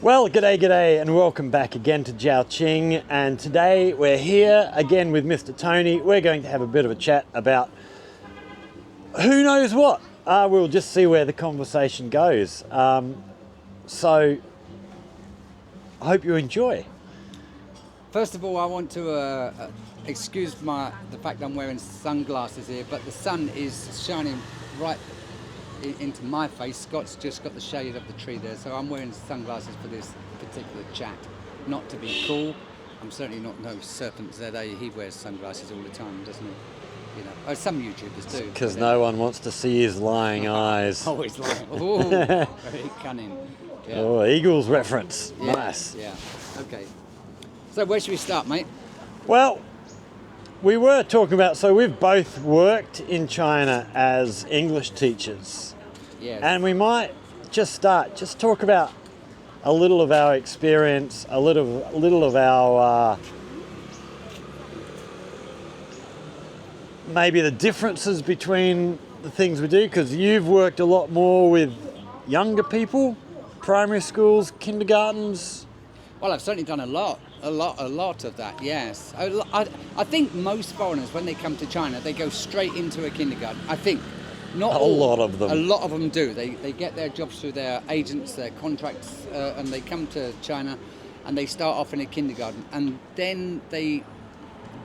Well, g'day, and welcome back again to Jiaoqing. And today we're here again with Mr. Tony. We're going to have a bit of a chat about who knows what. We'll just see where the conversation goes. So I hope you enjoy. First of all, I want to excuse the fact I'm wearing sunglasses here, but the sun is shining right into my face. Scott's just got the shade of the tree there, so I'm wearing sunglasses for this particular chat. Not to be cool. I'm certainly not no serpent ZA. He wears sunglasses all the time, doesn't he? You know, some YouTubers do. Because no one wants to see his lying eyes. Oh, he's lying. Oh, very cunning. Yeah. Oh, Eagles reference. Yeah, Nice. Yeah. Okay. So where should we start, mate? Well, we were talking about, so we've both worked in China as English teachers. Yes. And we might just talk about a little of our experience, a little of our maybe the differences between the things we do, because you've worked a lot more with younger people, primary schools, kindergartens. Well, I've certainly done a lot of that, yes. I think most foreigners, when they come to China, they go straight into a kindergarten. I think. Not all. A lot of them. A lot of them do. They get their jobs through their agents, their contracts, and they come to China and they start off in a kindergarten. And then they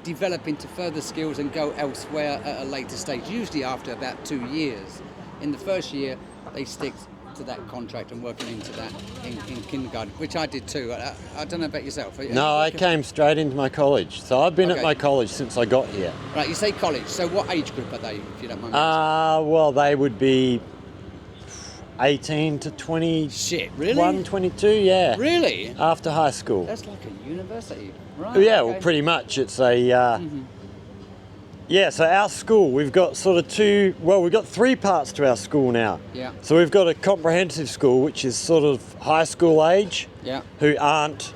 develop into further skills and go elsewhere at a later stage, usually after about 2 years. In the first year, they stick to that contract and working into that in kindergarten, which I did too. I don't know about yourself. No, I came straight into my college. So I've been at my college since I got here. Right, you say college. So what age group are they, if you don't mind? Well, they would be 18 to 20. Shit, really? 22, yeah. Really? After high school. That's like a university, right? Yeah, okay. well, pretty much. It's a... Yeah, so our school, we've got we've got three parts to our school now. Yeah. So we've got a comprehensive school, which is sort of high school age, Yeah. who aren't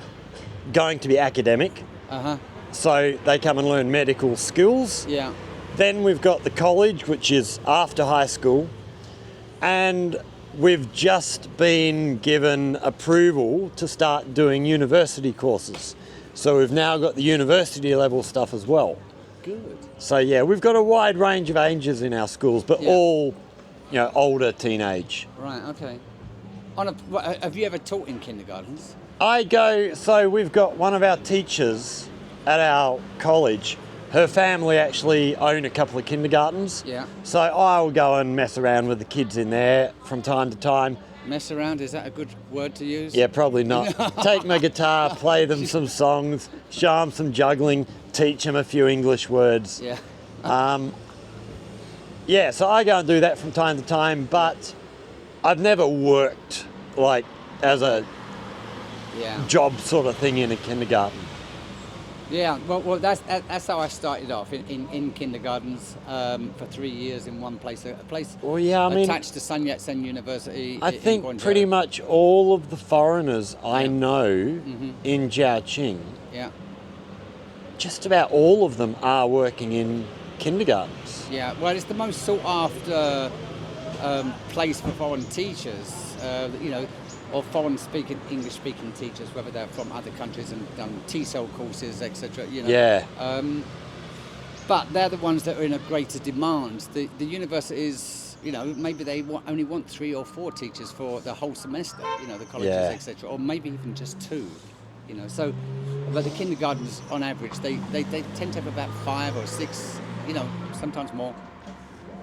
going to be academic. Uh-huh. So they come and learn medical skills. Yeah. Then we've got the college, which is after high school. And we've just been given approval to start doing university courses. So we've now got the university level stuff as well. Good. So yeah, we've got a wide range of ages in our schools, but all, older teenage. Right, okay. Have you ever taught in kindergartens? So we've got one of our teachers at our college, her family actually own a couple of kindergartens. Yeah. So I'll go and mess around with the kids in there from time to time. Mess around, is that a good word to use? Yeah, probably not. Take my guitar, play them some songs, show them some juggling, teach them a few English words. Yeah. So I go and do that from time to time, but I've never worked like as a job sort of thing in a kindergarten. Yeah, well, that's how I started off in kindergartens for 3 years in one place, attached to Sun Yat-sen University. I think pretty much all of the foreigners I know in Jiaoqing, just about all of them are working in kindergartens. Yeah, well, it's the most sought after place for foreign teachers, or English-speaking teachers, whether they're from other countries and done TESOL courses, etc. Yeah. But they're the ones that are in a greater demand. The universities, maybe they only want 3 or 4 teachers for the whole semester. The colleges, etc. Or maybe even just 2. So, but the kindergartens, on average, they tend to have about 5 or 6. Sometimes more.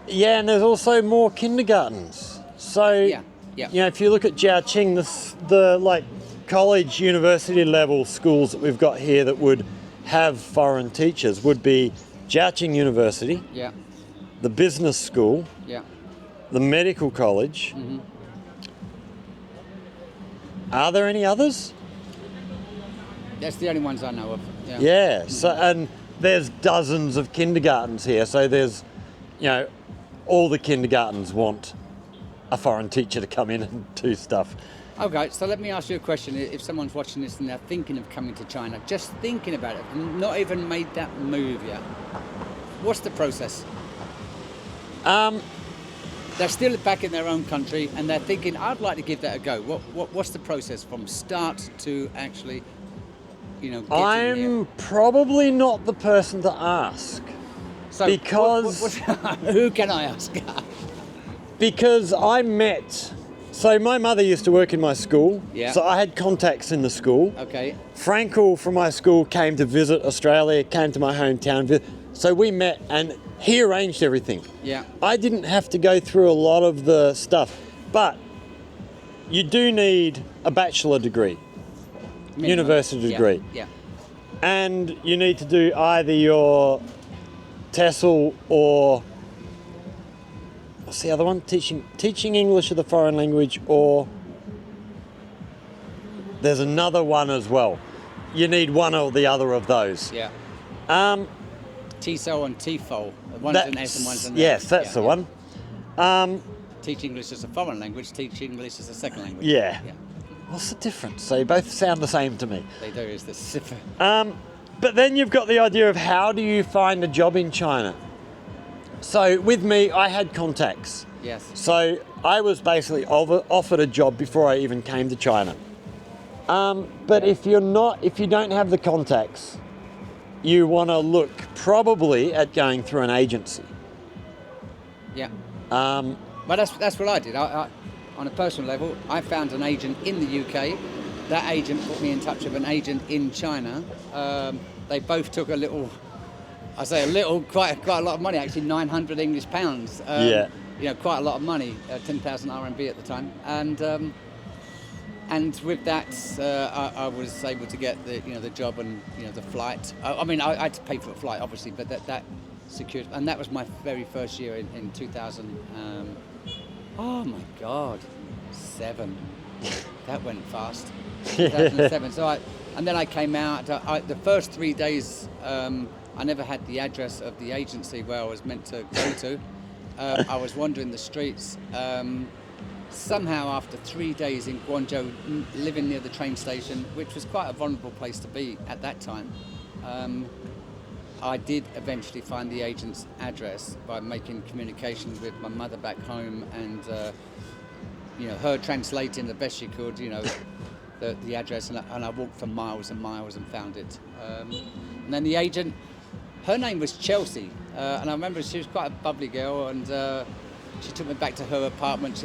Yeah, and there's also more kindergartens. So. Yeah. If you look at Jiaoqing, the college, university level schools that we've got here that would have foreign teachers would be Jiaoqing University, the business school, the medical college. Mm-hmm. Are there any others? That's the only ones I know of. Yeah. So, and there's dozens of kindergartens here. So there's, all the kindergartens want a foreign teacher to come in and do stuff. Okay, so let me ask you a question. If someone's watching this and they're thinking of coming to China, just thinking about it, not even made that move yet, what's the process? they're still back in their own country, and they're thinking, I'd like to give that a go. What's the process from start to actually, get in I'm here? probably not the person to ask. So because- who can I ask? Because so my mother used to work in my school, Yeah. so I had contacts in the school. Okay. Frankel from my school came to visit Australia, came to my hometown, so we met and he arranged everything. Yeah. I didn't have to go through a lot of the stuff, but you do need a bachelor degree, Minimum. university Yeah, degree, Yeah. and you need to do either your TESOL or what's the other one? Teaching English as a foreign language, or there's another one as well. You need one or the other of those. Yeah. Um, TESOL and TEFL. One's an S and one's an S. yes, that's the one. Teach English as a foreign language, teach English as a second language. Yeah. What's the difference? So you both sound the same to me. They do, is the cipher. But then you've got the idea of how do you find a job in China? So with me, I had contacts. Yes. So I was basically offered a job before I even came to China. But if you don't have the contacts, you want to look probably at going through an agency. Yeah. But that's what I did. I, on a personal level, I found an agent in the UK. That agent put me in touch with an agent in China. They both took quite a lot of money, actually, 900 English pounds. Yeah. Quite a lot of money, 10,000 RMB at the time. And with that, I was able to get the job and the flight. I had to pay for the flight, obviously, but that secured. And that was my very first year in 2000. Oh my God, 7. That went fast. 2007. And then I came out. The first 3 days, I never had the address of the agency where I was meant to go to. I was wandering the streets. Somehow, after 3 days in Guangzhou, living near the train station, which was quite a vulnerable place to be at that time, I did eventually find the agent's address by making communication with my mother back home, and her translating the best she could, the address, and I walked for miles and miles and found it. And then the agent, her name was Chelsea, and I remember she was quite a bubbly girl, and she took me back to her apartment,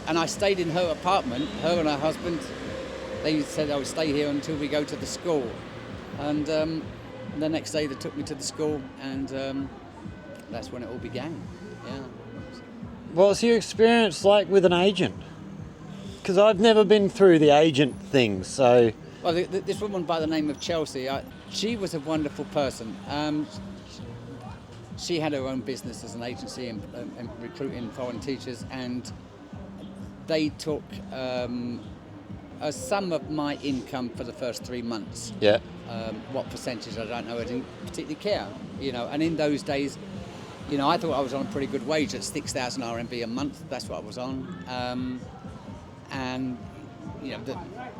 and I stayed in her apartment. Her and her husband, they said I would stay here until we go to the school, and the next day they took me to the school, and that's when it all began. Yeah. What's your experience like with an agent? Because I've never been through the agent thing, so... Well, this woman by the name of Chelsea, she was a wonderful person. She had her own business as an agency and recruiting foreign teachers, and they took a sum of my income for the first 3 months. Yeah. What percentage, I don't know, I didn't particularly care, and in those days, I thought I was on a pretty good wage at 6,000 RMB a month. That's what I was on. And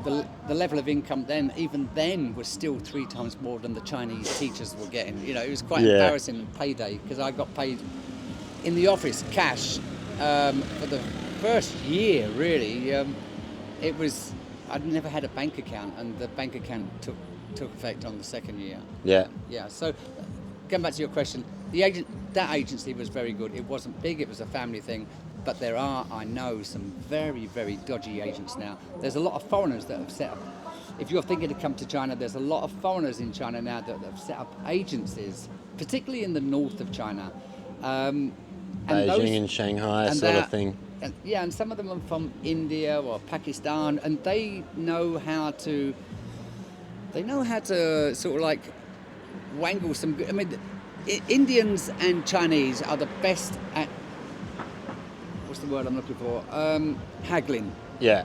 the level of income then, even then, was still 3 times more than the Chinese teachers were getting. It was quite embarrassing payday, because I got paid in the office cash for the first year. Really, I'd never had a bank account, and the bank account took effect on the second year. Yeah. Yeah. So, going back to your question, that agency was very good. It wasn't big; it was a family thing. But I know, some very, very dodgy agents now. There's a lot of foreigners that have set up. If you're thinking to come to China, there's a lot of foreigners in China now that have set up agencies, particularly in the north of China. Beijing and Shanghai sort of thing. And some of them are from India or Pakistan, and they know how to sort of like wangle some good. I mean, Indians and Chinese are the best at, what's the word I'm looking for? Haggling. Yeah.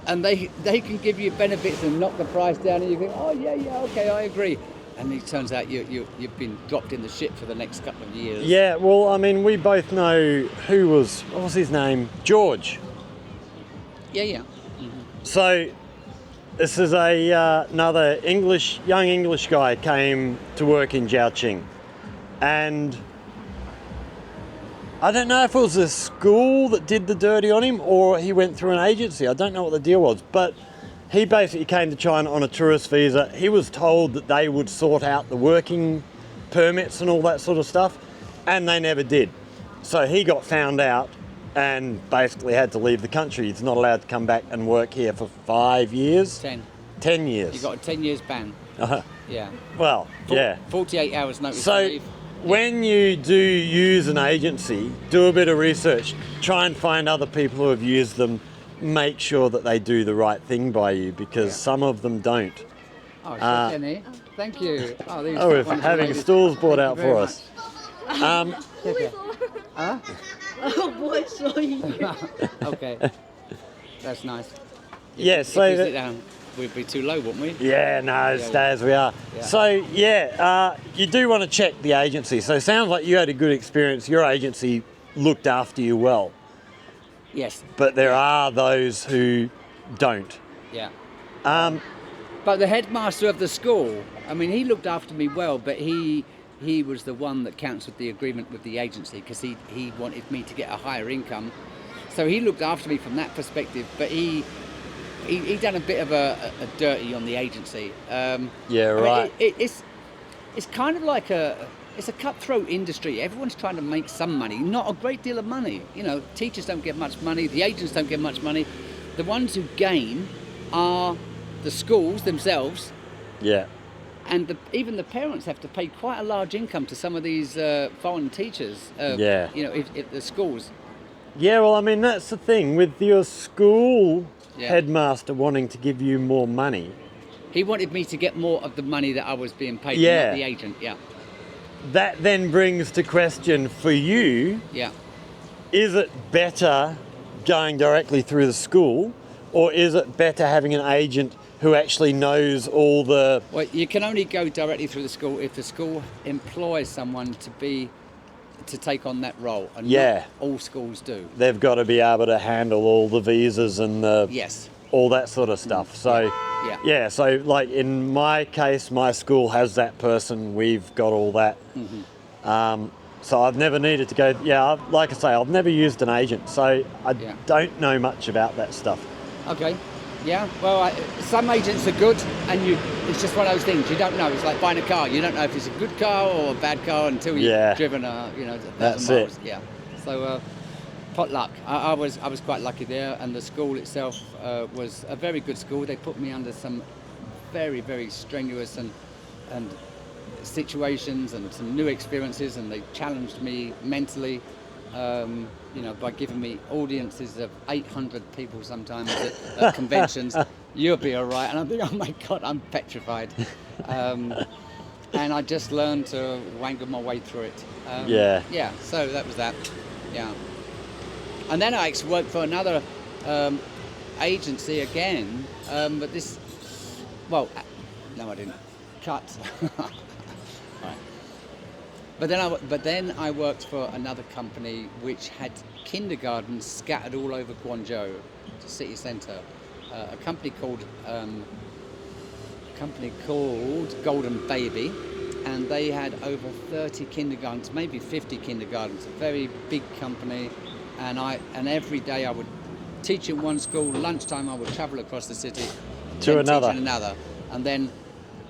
And they can give you benefits and knock the price down, and you think, oh yeah, okay, I agree. And it turns out you've been dropped in the shit for the next couple of years. Yeah, well, I mean, we both know what was his name? George. Yeah. Mm-hmm. So, this is another young English guy came to work in Jiaoqing, and I don't know if it was the school that did the dirty on him or he went through an agency. I don't know what the deal was, but he basically came to China on a tourist visa. He was told that they would sort out the working permits and all that sort of stuff, and they never did. So he got found out and basically had to leave the country. He's not allowed to come back and work here for 5 years. 10 years. You got a 10 years ban. Yeah. Well, yeah. 48 hours notice to So leave. when you do use an agency, do a bit of research. Try and find other people who have used them. Make sure that they do the right thing by you, because some of them don't. Oh, sure, Jenny. Thank you. Oh, these Oh, we're ones are having ladies. stools brought Thank out you very for much. us. Huh? Oh boy, sorry. Okay. That's nice. Yeah, If so we that- sit down, we'd be too low, wouldn't we? Yeah, no, stay as we are. Yeah. So, you do want to check the agency. So it sounds like you had a good experience. Your agency looked after you well. Yes. But there are those who don't. Yeah. Um, But the headmaster of the school, I mean, he looked after me well, but he was the one that cancelled the agreement with the agency because he wanted me to get a higher income. So he looked after me from that perspective, but he done a bit of a dirty on the agency. Yeah, I mean, right. it's kind of like it's a cutthroat industry. Everyone's trying to make some money, not a great deal of money. You know, teachers don't get much money, the agents don't get much money. The ones who gain are the schools themselves, Yeah. and even the parents have to pay quite a large income to some of these foreign teachers. Yeah. You know, if the schools. Yeah, well, I mean, that's the thing. With your school Yeah. headmaster wanting to give you more money, He wanted me to get more of the money that I was being paid, Yeah. not the agent. Yeah, that then brings to question for you, yeah. is it better going directly through the school, or is it better having an agent who actually knows all the... Well, you can only go directly through the school if the school employs someone to take on that role, and Yeah. not all schools do. They've got to be able to handle all the visas and the... Yes. all that sort of stuff. So, Yeah. so like in my case, my school has that person. We've got all that. So I've never needed to go. Yeah, like I say, I've never used an agent, so I Yeah. don't know much about that stuff. Okay. Yeah. Well, some agents are good, and it's just one of those things you don't know. It's like buying a car. You don't know if it's a good car or a bad car until you've Yeah. driven a 1,000 That's miles. it. Yeah. So pot luck. I was quite lucky there, and the school itself was a very good school. They put me under some very, very strenuous and situations and some new experiences, and they challenged me mentally. By giving me audiences of 800 people sometimes at conventions. You'll be all right. And I think, oh my God, I'm petrified. And I just learned to wangle my way through it. Yeah. Yeah, so that was that. Yeah. And then I actually worked for another agency again, but this, well, no, I didn't. Cut. Right. But then I worked for another company which had kindergartens scattered all over Guangzhou, the city centre. A company called Golden Baby, and they had over 30 kindergartens, maybe 50 kindergartens. A very big company, and every day I would teach in one school. Lunchtime I would travel across the city To then another. teach in another, and then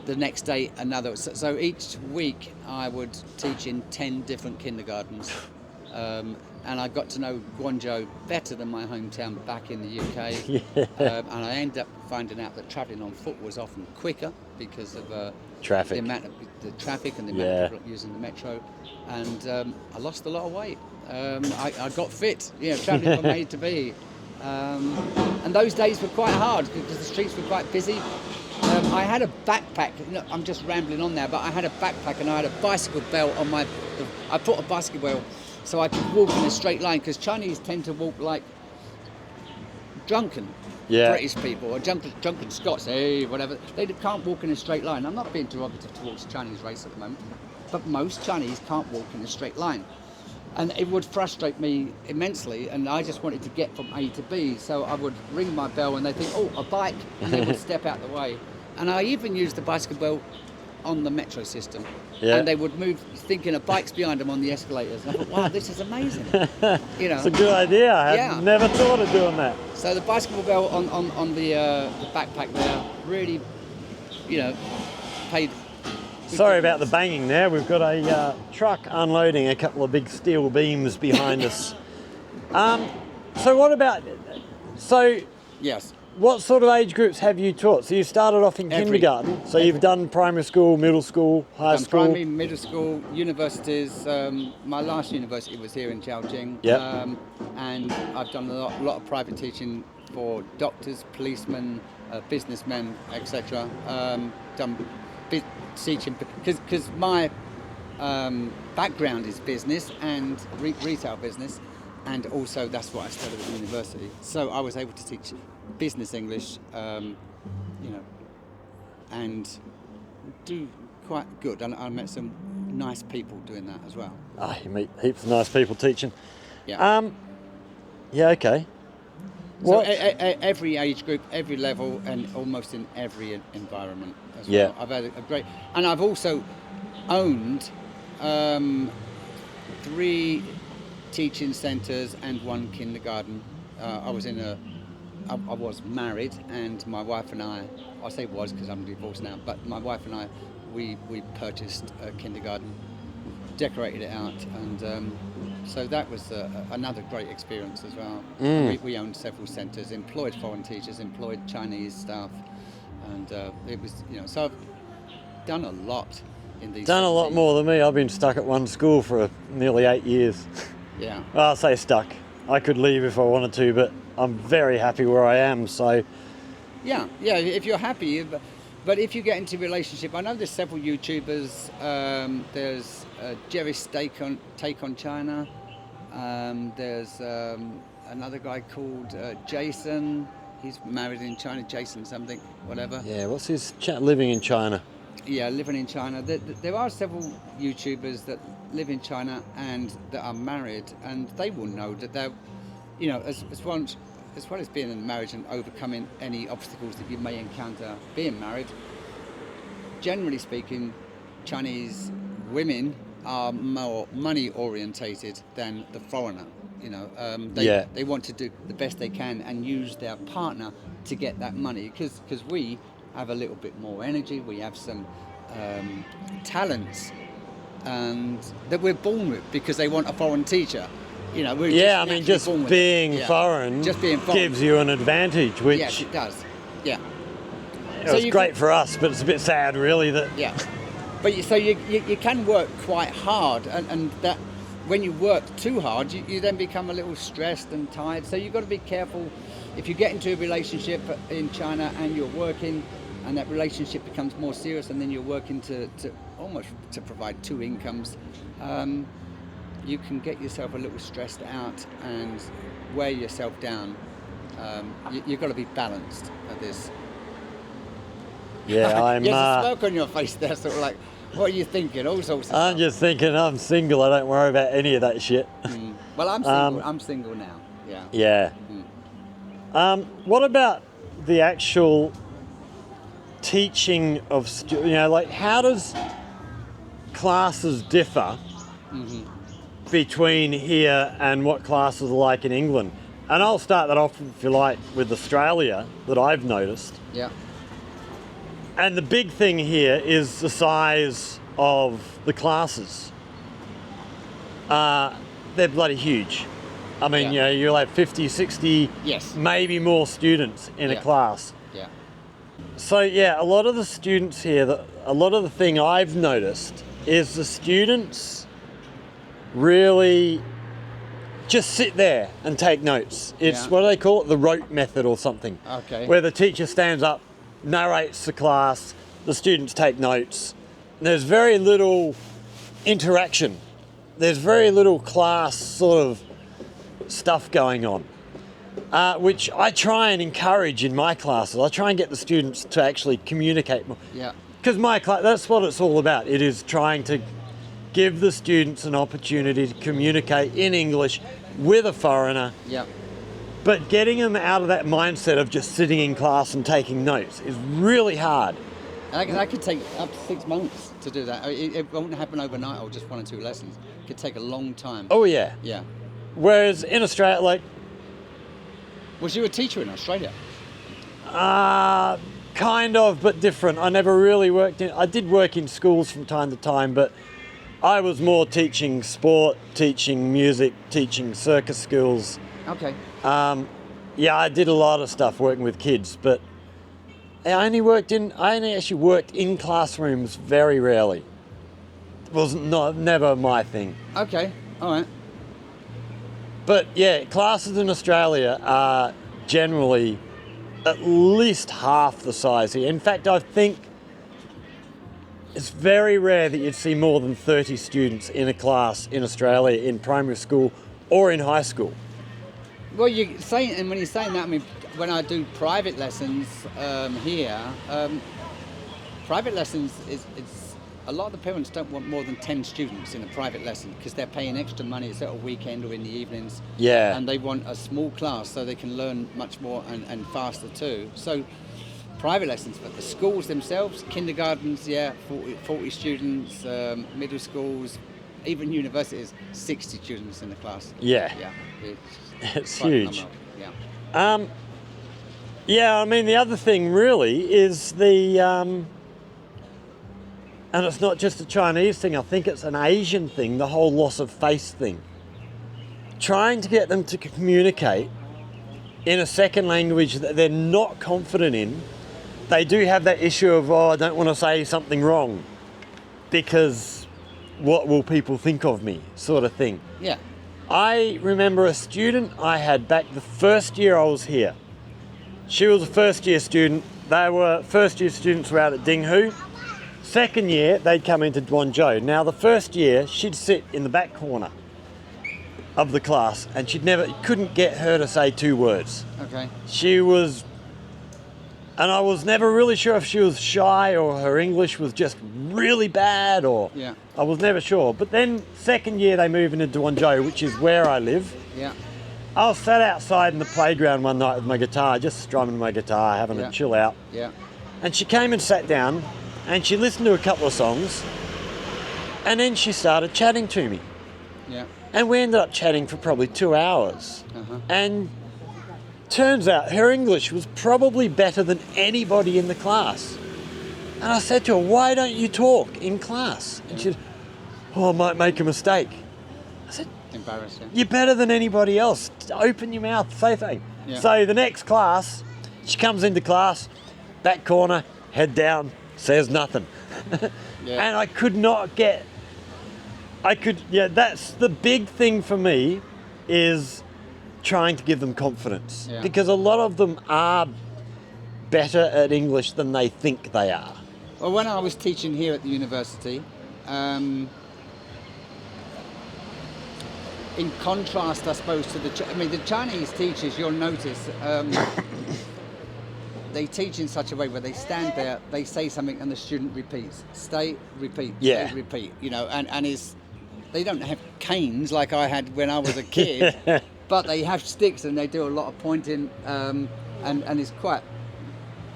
the next day another. So each week I would teach in 10 different kindergartens, and I got to know Guangzhou better than my hometown back in the UK. And I ended up finding out that travelling on foot was often quicker because of Traffic. the amount of the traffic and the amount of people using the metro, and I lost a lot of weight. I got fit, travelling from A to B. And those days were quite hard because the streets were quite busy. I had a backpack. I'm just rambling on now, but I had a backpack and I had a bicycle belt on my. I put a bicycle belt so I could walk in a straight line, because Chinese tend to walk like drunken British people, or drunken Scots, hey, whatever. They can't walk in a straight line. I'm not being derogative towards the Chinese race at the moment, but most Chinese can't walk in a straight line. And it would frustrate me immensely, and I just wanted to get from A to B, so I would ring my bell and they'd think, oh, a bike, and they would step out the way. And I even used the bicycle belt on the metro system. Yeah. And they would move thinking of bikes behind them on the escalators. And I thought, wow, this is amazing. You know. It's a good idea. I had Yeah. never thought of doing that. So the bicycle belt on the backpack there really, you know, paid. Sorry about the banging there. We've got a truck unloading a couple of big steel beams behind us. So what about, Yes. what sort of age groups have you taught? So you started off in Every. kindergarten, so you've done primary school, middle school, high school. Primary, middle school, universities. My last university was here in Jiaoqing. Yep. And I've done a lot of private teaching for doctors, policemen, businessmen, etc. Done teaching because my background is business and retail business, and also that's what I studied at university. So I was able to teach business English, you know, and do quite good. And I met some nice people doing that as well. You meet heaps of nice people teaching. Yeah. Yeah, okay. So What? every age group, every level, and almost in every environment as Yeah. well. I've had a great, and I've also owned 3 teaching centres and 1 kindergarten. I was married, and my wife and I say was because I'm divorced now, but my wife and I, we purchased a kindergarten, decorated it out, and so that was another great experience as well. We owned several centres, employed foreign teachers, employed Chinese staff, and it was, you know, so I've done a lot in these. Done a lot more than me. I've been stuck at one school for nearly 8 years. Yeah. Well, I'll say stuck. I could leave if I wanted to, but I'm very happy where I am, so... Yeah, if you're happy, but if you get into a relationship, I know there's several YouTubers, there's Jerry's Take on China, there's another guy called Jason, he's married in China, Jason something, whatever. Yeah, what's his living in China? Yeah, living in China. There are several YouTubers that live in China and that are married, and they will know that they're, you know, as well as being in marriage and overcoming any obstacles that you may encounter being married, generally speaking, Chinese women are more money orientated than the foreigner. You know, they want to do the best they can and use their partner to get that money, because we have a little bit more energy, we have some talents, and that we're born with, because they want a foreign teacher. You know, we're just being foreign gives you an advantage, which... Yes, it does. Yeah. It's great for us, but it's a bit sad, really, that... Yeah. But you can work quite hard, and that when you work too hard, you then become a little stressed and tired. So you've got to be careful. If you get into a relationship in China and you're working, and that relationship becomes more serious, and then you're working to almost to provide 2 incomes, you can get yourself a little stressed out and wear yourself down. You've got to be balanced at this. Yeah, There's a smirk on your face there, sort of like, what are you thinking? All sorts of I'm stuff. just thinking I'm single, I don't worry about any of that shit. Well, I'm single. I'm single now. Yeah. Yeah. What about the actual teaching of, like, how does classes differ between here and what classes are like in England? And I'll start that off, if you like, with Australia, that I've noticed. Yeah. And the big thing here is the size of the classes. They're bloody huge. I mean, you know, you'll have 50, 60, maybe more students in a class. Yeah. So yeah, a lot of the students here, a lot of the thing I've noticed is the students really just sit there and take notes. It's, what do they call it? The rote method or something. Okay. Where the teacher stands up, narrates the class, the students take notes. There's very little interaction. There's very little class sort of stuff going on, which I try and encourage in my classes. I try and get the students to actually communicate more. Yeah. Because my class, that's what it's all about. It is trying to give the students an opportunity to communicate in English with a foreigner. Yeah. But getting them out of that mindset of just sitting in class and taking notes is really hard. And that could take up to 6 months to do that. It won't happen overnight or just 1 or 2 lessons. It could take a long time. Oh yeah. Yeah. Whereas in Australia, like, Was you a teacher in Australia? kind of, but different. I never really worked in. I did work in schools from time to time, but I was more teaching sport, teaching music, teaching circus skills. Okay. Yeah, I did a lot of stuff working with kids, but I only actually worked in classrooms very rarely. It was never my thing. Okay. All right. But yeah, classes in Australia are generally at least half the size here. In fact, I think it's very rare that you'd see more than 30 students in a class in Australia in primary school or in high school. Well, and when you're saying that, I mean, when I do private lessons here, private lessons it's a lot of the parents don't want more than 10 students in a private lesson because they're paying extra money. It's at a weekend or in the evenings. Yeah. And they want a small class so they can learn much more and faster too. So private lessons, but the schools themselves, kindergartens, 40 students, middle schools, even universities, 60 students in the class. Yeah. Yeah. It's quite huge. phenomenal. Yeah. Yeah, I mean, the other thing really is and it's not just a Chinese thing, I think it's an Asian thing, the whole loss of face thing. Trying to get them to communicate in a second language that they're not confident in, they do have that issue of, I don't want to say something wrong because what will people think of me, sort of thing. Yeah. I remember a student I had back the first year I was here. She was a first year student. First year students were out at Dinghu. Second year, they'd come into Guangzhou. Now, the first year, she'd sit in the back corner of the class and couldn't get her to say 2 words. Okay. And I was never really sure if she was shy or her English was just really bad Yeah. I was never sure. But then second year, they moved into Guangzhou, which is where I live. Yeah. I was sat outside in the playground one night with my guitar, just strumming my guitar, having a chill out. Yeah. And she came and sat down and she listened to a couple of songs and then she started chatting to me. Yeah. And we ended up chatting for probably 2 hours. Uh-huh. And turns out her English was probably better than anybody in the class. And I said to her, why don't you talk in class? And she said, I might make a mistake. I said, Embarrassing. you're better than anybody else. Open your mouth, say something. Yeah. So the next class, she comes into class, back corner, head down, says nothing. Yeah. And I could not get, that's the big thing for me is trying to give them confidence. Yeah. Because a lot of them are better at English than they think they are. Well, when I was teaching here at the university, in contrast, I suppose, to the Chinese teachers, you'll notice, they teach in such a way where they stand there, they say something, and the student repeats. Stay, repeat, Yeah. stay, repeat. They don't have canes like I had when I was a kid, but they have sticks and they do a lot of pointing, and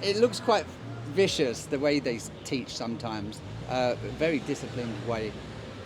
it looks quite vicious the way they teach sometimes, very disciplined way.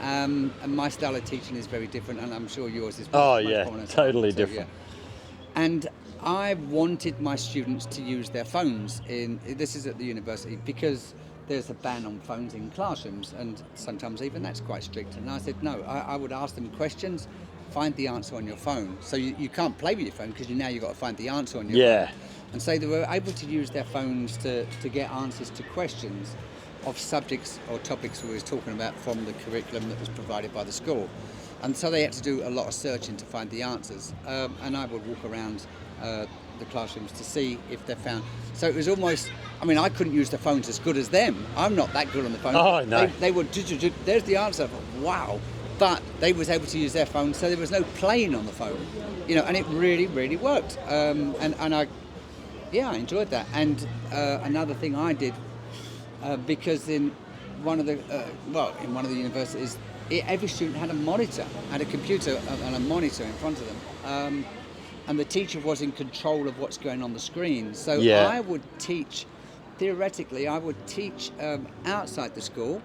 And my style of teaching is very different, and I'm sure yours is. Much more totally so, different. Yeah. And I wanted my students to use their phones this is at the university, because there's a ban on phones in classrooms, and sometimes even that's quite strict. And I said, no, I would ask them questions, find the answer on your phone. So you can't play with your phone because now you've got to find the answer on your phone. And so they were able to use their phones to get answers to questions of subjects or topics we was talking about from the curriculum that was provided by the school. And so they had to do a lot of searching to find the answers. And I would walk around the classrooms to see if they found. So it was almost, I couldn't use the phones as good as them. I'm not that good on the phone. Oh, no. They would, there's the answer. Wow. But they was able to use their phone, so there was no playing on the phone. And it really, really worked. I enjoyed that. And another thing I did, because in one of the universities, every student had a monitor, had a computer and a monitor in front of them, and the teacher was in control of what's going on the screen. So I would teach theoretically, I would teach outside the school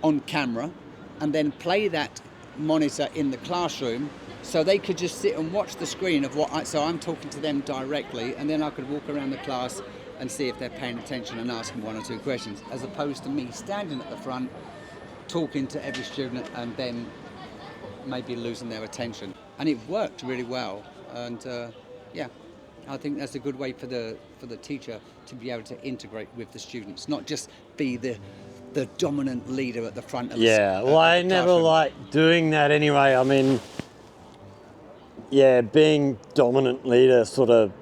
on camera and then play that monitor in the classroom so they could just sit and watch the screen of so I'm talking to them directly, and then I could walk around the class and see if they're paying attention and ask them one or two questions, as opposed to me standing at the front talking to every student and then maybe losing their attention. And it worked really well, and I think that's a good way for the teacher to be able to integrate with the students, not just be the dominant leader at the front of the well, I never liked doing that anyway. I mean, being dominant leader, sort of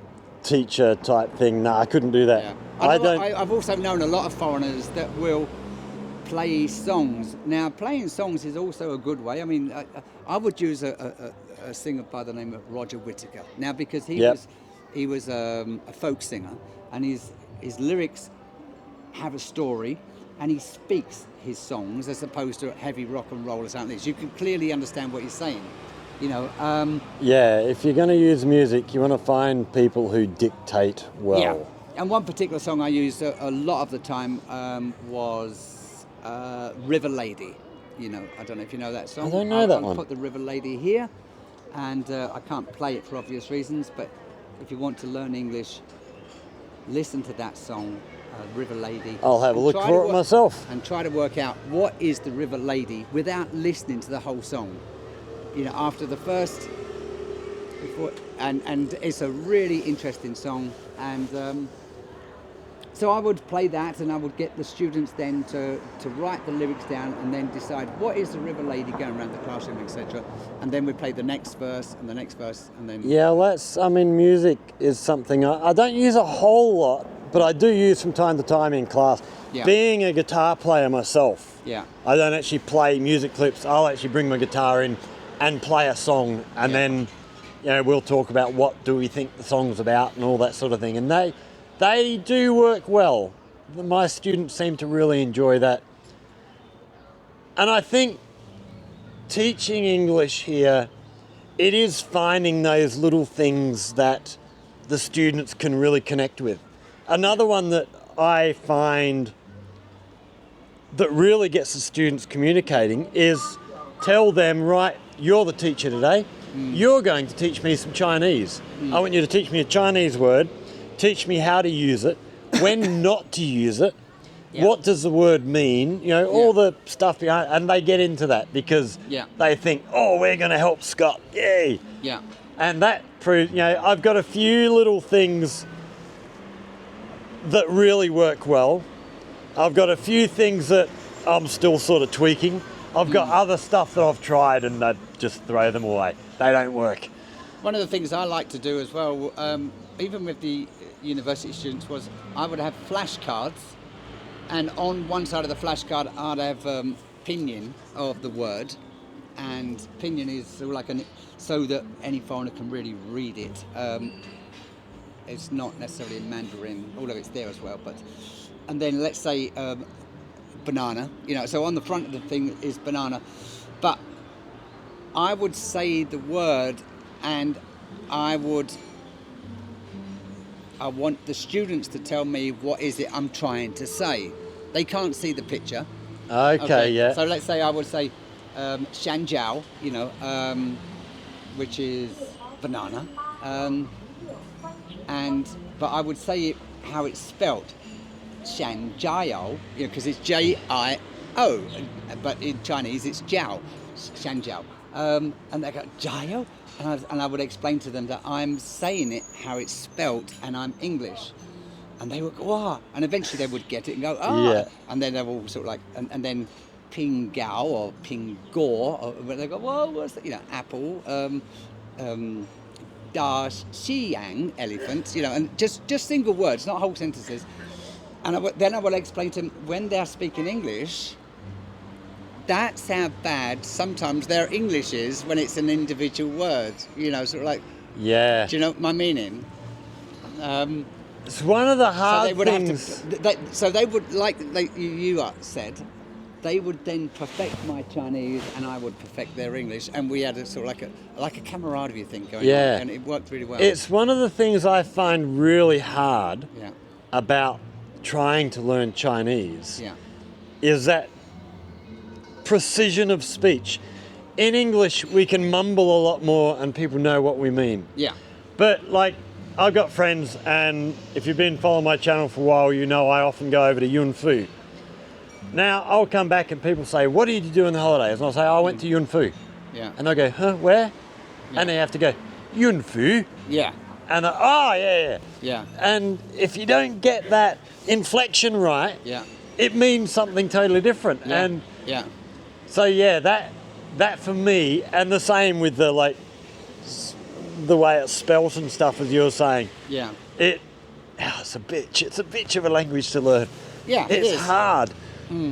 teacher type thing, I couldn't do that. Yeah. I've also known a lot of foreigners that will play songs. Now, playing songs is also a good way. I mean, I would use a singer by the name of Roger Whittaker. Now, because he was a folk singer, and his lyrics have a story, and he speaks his songs as opposed to heavy rock and roll or something like this. You can clearly understand what he's saying. You know. If you're going to use music, you want to find people who dictate well. Yeah. And one particular song I used a lot of the time was River Lady. You know, I don't know if you know that song. I don't know that one. I'll put the River Lady here, and I can't play it for obvious reasons, but if you want to learn English, listen to that song, River Lady. I'll have a look for it myself. And try to work out what is the River Lady without listening to the whole song. You know, after the first, and it's a really interesting song, and so I would play that, and I would get the students then to write the lyrics down, and then decide what is the River Lady going around the classroom, etc. And then we play the next verse and the next verse, and then music is something I don't use a whole lot, but I do use from time to time in class. Yeah. Being a guitar player myself, Yeah. I don't actually play music clips. I'll actually bring my guitar in and play a song, and then we'll talk about what do we think the song's about and all that sort of thing. And they do work well. My students seem to really enjoy that. And I think teaching English here, it is finding those little things that the students can really connect with. Another one that I find that really gets the students communicating is tell them, right, you're the teacher today. You're going to teach me some Chinese. I want you to teach me a Chinese word, teach me how to use it, when not to use it, what does the word mean, all the stuff behind, and they get into that because they think, we're going to help Scott, yay. Yeah. And that proves, I've got a few little things that really work well. I've got a few things that I'm still sort of tweaking. I've got other stuff that I've tried and I just throw them away. They don't work. One of the things I like to do as well, even with the university students, was I would have flashcards, and on one side of the flashcard I'd have pinyin of the word, and pinyin is sort of so that any foreigner can really read it. It's not necessarily in Mandarin, although it's there as well. And then let's say banana, so on the front of the thing is banana, but I would say the word, and I want the students to tell me what is it I'm trying to say. They can't see the picture. Okay, yeah. So let's say I would say shanjiao, which is banana, but I would say it how it's spelt. Shanjiao, because it's J-I-O, but in Chinese it's Jiao, Shanjiao. And they go, Jiao? And I would explain to them that I'm saying it how it's spelt and I'm English. And they would go, ah. And eventually they would get it and go, ah. Yeah. And then they're all sort of like, and then ping gao or ping gore, or they go, well, what's that? Apple, da xiang, elephant, and just single words, not whole sentences. And then I will explain to them, when they're speaking English, that's how bad sometimes their English is when it's an individual word, sort of like, yeah. Do you know my meaning? It's one of the hard things. So they would, like you said, they would then perfect my Chinese and I would perfect their English, and we had a sort of like a camaraderie thing going on, and it worked really well. It's one of the things I find really hard about trying to learn Chinese Yeah. is that precision of speech. In English, we can mumble a lot more and people know what we mean. Yeah. But like, I've got friends, and if you've been following my channel for a while, you know I often go over to Yunfu. Now, I'll come back and people say, what did you do in the holidays? And I'll say, I went to Yunfu. Yeah. And they'll go, huh, where? Yeah. And they have to go, Yunfu. Yeah. And they're, oh, yeah. Yeah. And if you don't get that inflection right, Yeah. it means something totally different. Yeah. And Yeah. so, yeah, that for me, and the same with the, like, the way it's spelt and stuff, as you were saying. Yeah. It's a bitch. It's a bitch of a language to learn. Yeah. It's it is. hard.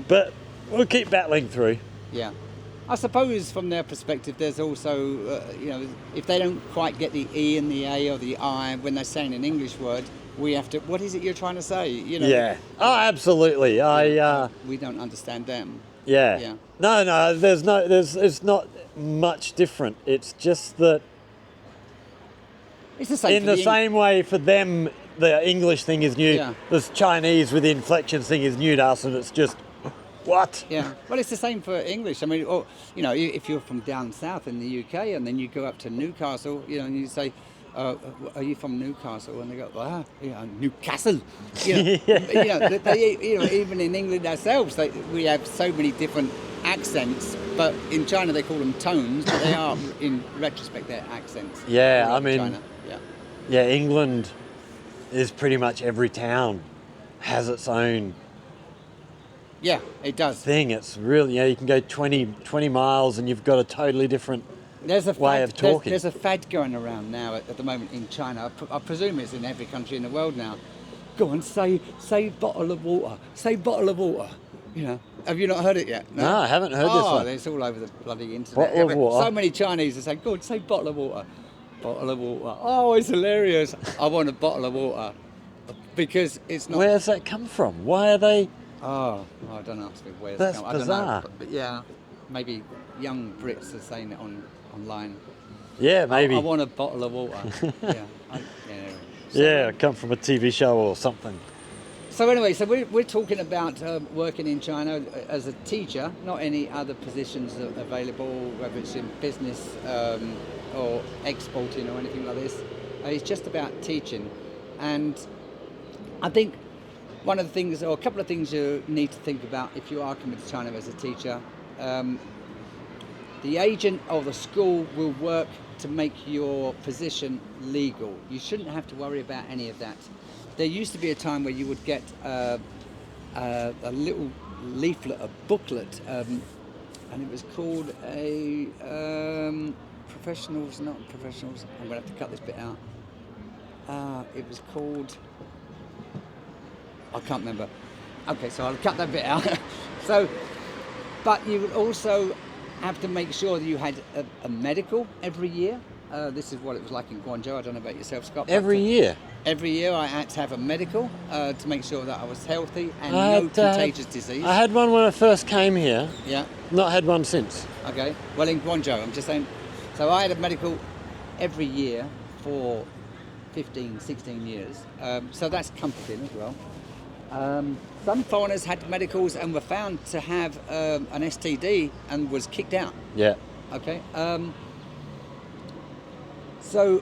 But we'll keep battling through. Yeah. I suppose from their perspective, there's also, if they don't quite get the E and the A or the I when they're saying an English word, we have to, what is it you're trying to say? Yeah. Oh, absolutely. We don't understand them. Yeah. Yeah. No, it's not much different. It's just that It's the same in the same way for them, the English thing is new. Yeah. This Chinese with the inflection thing is new to us, and it's just, what? Yeah, well, it's the same for English. I mean, if you're from down south in the UK and then you go up to Newcastle, and you say, "Are you from Newcastle?" and they go, Newcastle. Even in England ourselves, we have so many different accents. But in China, they call them tones, but they are, in retrospect, they're accents. Yeah, All I over mean, China. yeah, England is pretty much every town has its own Yeah, it does. thing. It's really, you can go 20 miles and you've got a totally different There's a way of talking. There's a fad going around now at the moment in China. I presume it's in every country in the world now. Go on, say bottle of water. Say bottle of water. Have you not heard it yet? No, I haven't heard this one. It's all over the bloody internet. Bottle of water? So many Chinese are saying, go on, say bottle of water. Bottle of water. Oh, it's hilarious. I want a bottle of water. Because it's not... Where's that come from? Why are they... Oh, I don't know where it's That's come. I don't bizarre. know. But yeah, maybe young Brits are saying it online. Yeah, maybe. I want a bottle of water. Yeah. Yeah, it come from a TV show or something. So anyway, we're talking about working in China as a teacher, not any other positions available, whether it's in business or exporting or anything like this. It's just about teaching. And I think one of the things, or a couple of things you need to think about if you are coming to China as a teacher, the agent or the school will work to make your position legal. You shouldn't have to worry about any of that. There used to be a time where you would get a little leaflet, a booklet, and it was called a professionals, not professionals. I'm going to have to cut this bit out. It was called, I can't remember. Okay, so I'll cut that bit out. But you would also have to make sure that you had a medical every year. This is what it was like in Guangzhou. I don't know about yourself, Scott. Every year? Every year I had to have a medical to make sure that I was healthy and no contagious disease. I had one when I first came here. Yeah. Not had one since. Okay. Well, in Guangzhou, I'm just saying. So I had a medical every year for 15, 16 years. So that's comforting as well. Some foreigners had medicals and were found to have an STD and was kicked out. Yeah. Okay. So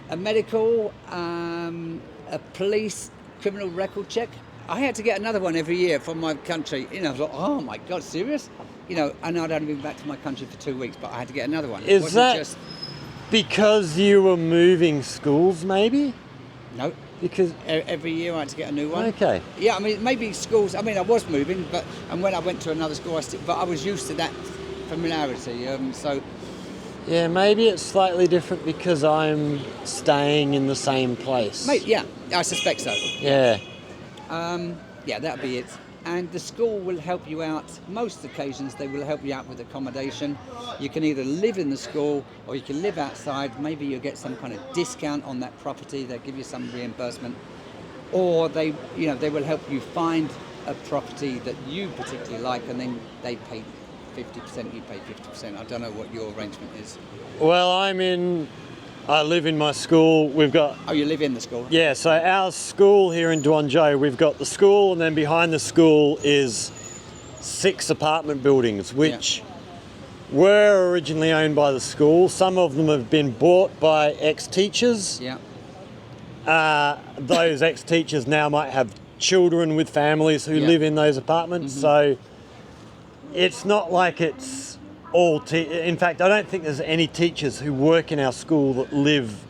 a medical, a police criminal record check. I had to get another one every year from my country. I was like, oh my God, serious? And I'd only been back to my country for 2 weeks, but I had to get another one. Is that because you were moving schools, maybe? No. Because every year I had to get a new one. Okay. Yeah, I mean, maybe schools. I mean, I was moving, and when I went to another school, but I was used to that familiarity. Yeah, maybe it's slightly different because I'm staying in the same place. Yeah, I suspect so. Yeah. Yeah, that'll be it. And the school will help you out. Most occasions, they will help you out with accommodation. You can either live in the school or you can live outside. Maybe you'll get some kind of discount on that property. They'll give you some reimbursement. Or they will help you find a property that you particularly like, and then they pay 50%, you pay 50%. I don't know what your arrangement is. Well, I'm in I live in my school. We've got, Oh, you live in the school? yeah, so our school here in Duanzhou, we've got the school, and then behind the school is 6 apartment buildings, which were originally owned by the school. Some of them have been bought by ex-teachers. Yeah. Those ex-teachers now might have children with families who Yeah. live in those apartments. So it's not like it's all in fact, I don't think there's any teachers who work in our school that live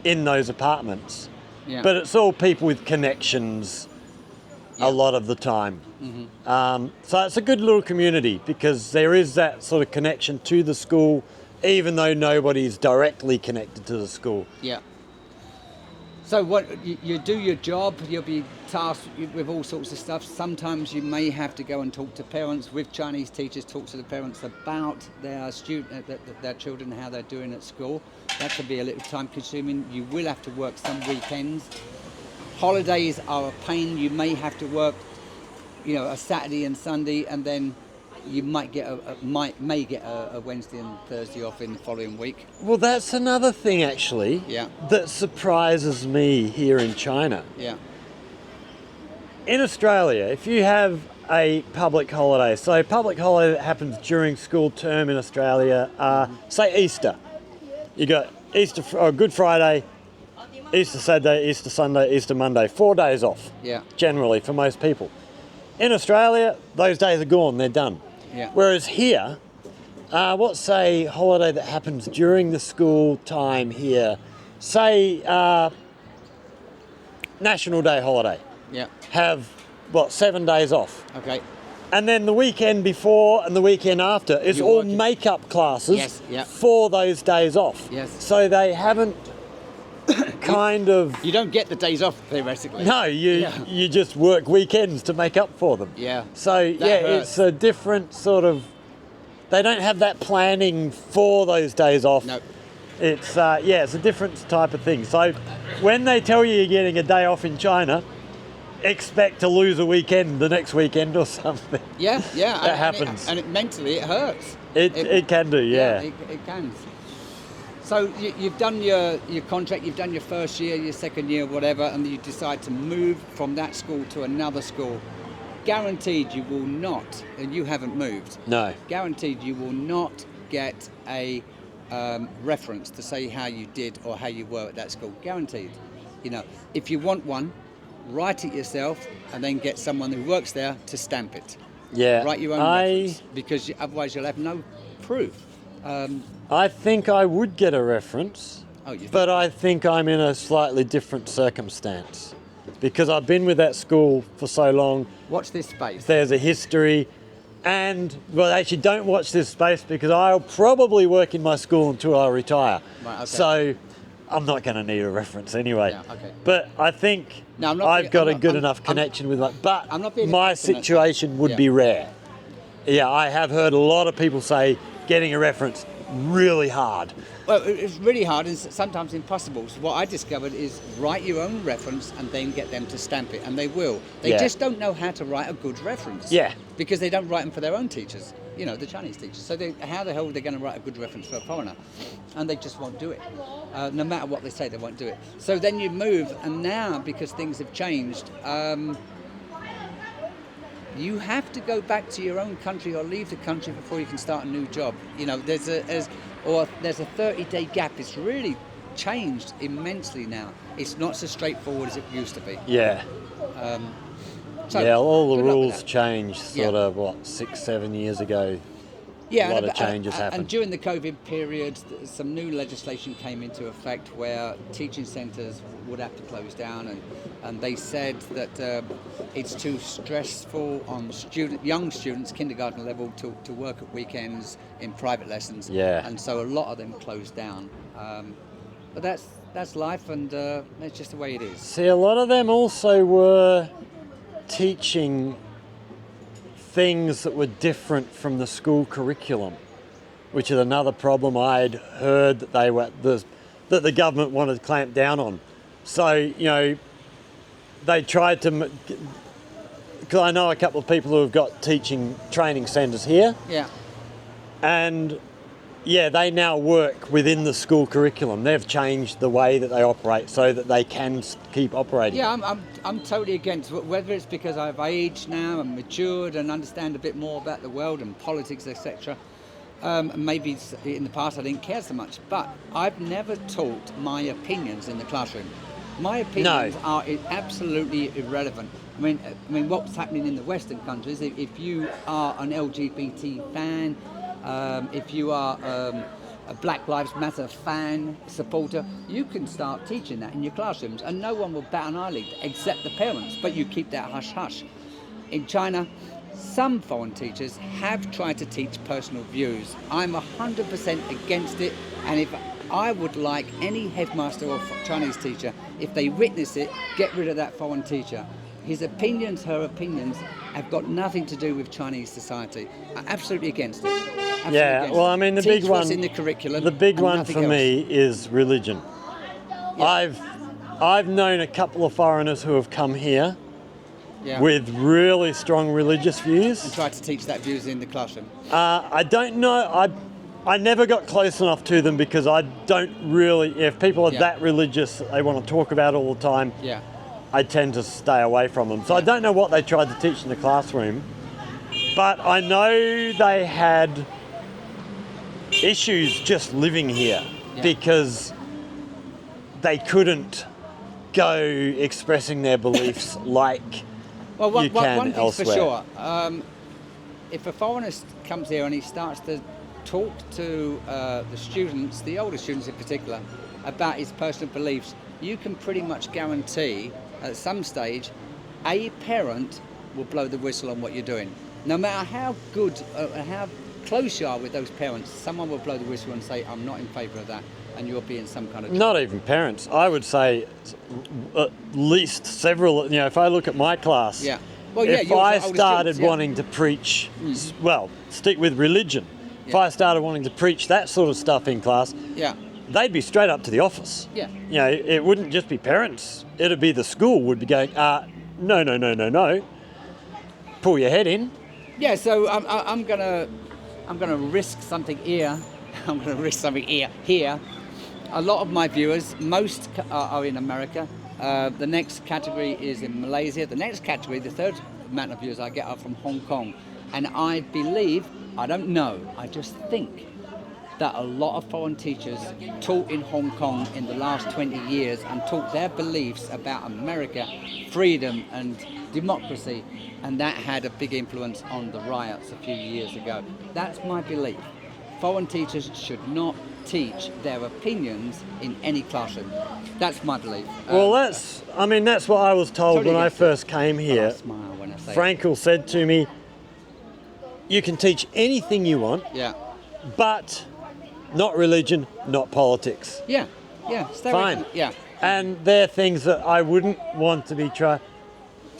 in those apartments. Yeah. But it's all people with connections Yeah. a lot of the time. So it's a good little community because there is that sort of connection to the school, even though nobody's directly connected to the school. Yeah. So what you do your job, you'll be tasked with all sorts of stuff. Sometimes you may have to go and talk to parents with Chinese teachers, talk to the parents about their their children, how they're doing at school. That can be a little time consuming. You will have to work some weekends. Holidays are a pain. You may have to work, a Saturday and Sunday, and then you might get a Wednesday and Thursday off in the following week. Well, that's another thing actually Yeah. that surprises me here in China. Yeah. In Australia, if you have a public holiday, so a public holiday that happens during school term in Australia, say Easter, you got Easter or Good Friday, Easter Saturday, Easter Sunday, Easter Monday, 4 days off. Yeah. Generally for most people. In Australia, those days are gone, they're done. Yeah. Whereas here, what's a holiday that happens during the school time here? Say National Day holiday. Yeah. Have 7 days off. Okay. And then the weekend before and the weekend after is You're all working. makeup classes Yes, yeah. for those days off. Yes. So they haven't kind of... You don't get the days off theoretically. No, you just work weekends to make up for them. Yeah. So hurts. it's a different sort of... They don't have that planning for those days off. No. It's it's a different type of thing. So when they tell you you're getting a day off in China, expect to lose a weekend the next weekend or something. Yeah. That happens. And mentally it hurts. It can do, yeah. It can. So you've done your contract, you've done your first year, your second year, whatever, and you decide to move from that school to another school. Guaranteed you will not, and you haven't moved. No. Guaranteed you will not get a reference to say how you did or how you were at that school. Guaranteed. If you want one, write it yourself and then get someone who works there to stamp it. Yeah. Write your own reference, because otherwise you'll have no proof. I think I would get a reference, You but I think I'm in a slightly different circumstance because I've been with that school for so long. Watch this space. There's a history, and actually don't watch this space because I'll probably work in my school until I retire. Right, okay. So I'm not going to need a reference anyway. Yeah, okay. But I think No, I'm not I've being- got I'm a good not- enough I'm- connection with but I'm not being my affectionate. situation would Yeah. be rare. Yeah, I have heard a lot of people say getting a reference really hard. Well, it's really hard and sometimes impossible. So what I discovered is write your own reference and then get them to stamp it, and they will. They Yeah. just don't know how to write a good reference. Yeah. Because they don't write them for their own teachers, the Chinese teachers. So how the hell are they going to write a good reference for a foreigner? And they just won't do it. No matter what they say, they won't do it. So then you move, and now, because things have changed, you have to go back to your own country or leave the country before you can start a new job. There's a 30-day gap. It's really changed immensely now. It's not so straightforward as it used to be. Yeah. So, All the good luck with rules that. changed Yeah. sort of 6-7 years ago. Yeah, a lot and of changes happened. And during the COVID period, some new legislation came into effect where teaching centres would have to close down, and they said that it's too stressful on young students, kindergarten level, to work at weekends in private lessons. Yeah. And so a lot of them closed down. But that's life, and that's just the way it is. See, a lot of them also were teaching things that were different from the school curriculum, which is another problem I'd heard that that the government wanted to clamp down on. So, they tried to, because I know a couple of people who have got teaching training centres here, Yeah. and yeah, they now work within the school curriculum. They've changed the way that they operate so that they can keep operating. Yeah, I'm totally against whether it's because I've aged now and matured and understand a bit more about the world and politics, etc. Maybe in the past I didn't care so much, but I've never taught my opinions in the classroom. My opinions are absolutely irrelevant. I mean, what's happening in the Western countries? If you are an LGBT fan, if you are a Black Lives Matter fan, supporter, you can start teaching that in your classrooms and no one will bat an eyelid except the parents, but you keep that hush-hush. In China, some foreign teachers have tried to teach personal views. I'm 100% against it, and if I would like any headmaster or Chinese teacher, if they witness it, get rid of that foreign teacher. His opinions, her opinions, have got nothing to do with Chinese society. I'm absolutely against it. Absolutely against well, it. I mean, the Teach big one what's in the curriculum. The big and one nothing for else. me is religion. Yeah. I've known a couple of foreigners who have come here Yeah. with really strong religious views. And try to teach that views in the classroom. I don't know. I never got close enough to them because I don't really. If people are that religious, they want to talk about all the time. Yeah. I tend to stay away from them. So I don't know what they tried to teach in the classroom, but I know they had issues just living here because they couldn't go expressing their beliefs like Well, you can one thing's elsewhere. for sure. If a foreigner comes here and he starts to talk to the students, the older students in particular, about his personal beliefs, you can pretty much guarantee at some stage a parent will blow the whistle on what you're doing. No matter how good, how close you are with those parents, someone will blow the whistle and say, I'm not in favour of that, and you're being some kind of... Not even parents. I would say at least several, if I look at my class, Yeah. Well, yeah, if yours are I older started students, yeah. wanting to preach, well, stick with religion. If I started wanting to preach that sort of stuff in class, Yeah. they'd be straight up to the office. Yeah. It wouldn't just be parents. It'd be the school would be going, no. Pull your head in. Yeah, so I'm gonna risk something here. I'm gonna risk something here. A lot of my viewers, most are in America. The next category is in Malaysia. The next category, the third amount of viewers I get are from Hong Kong. And I believe, I don't know, I just think that a lot of foreign teachers taught in Hong Kong in the last 20 years and taught their beliefs about America, freedom and democracy, and that had a big influence on the riots a few years ago. That's my belief. Foreign teachers should not teach their opinions in any classroom. That's my belief. Well, that's what I was told Totally when I against it. first came I here. smile when I say Frankel said to me, you can teach anything you want, it. Yeah. but not religion, not politics. Yeah. Stay away Fine. from- Yeah. And they're things that I wouldn't want to be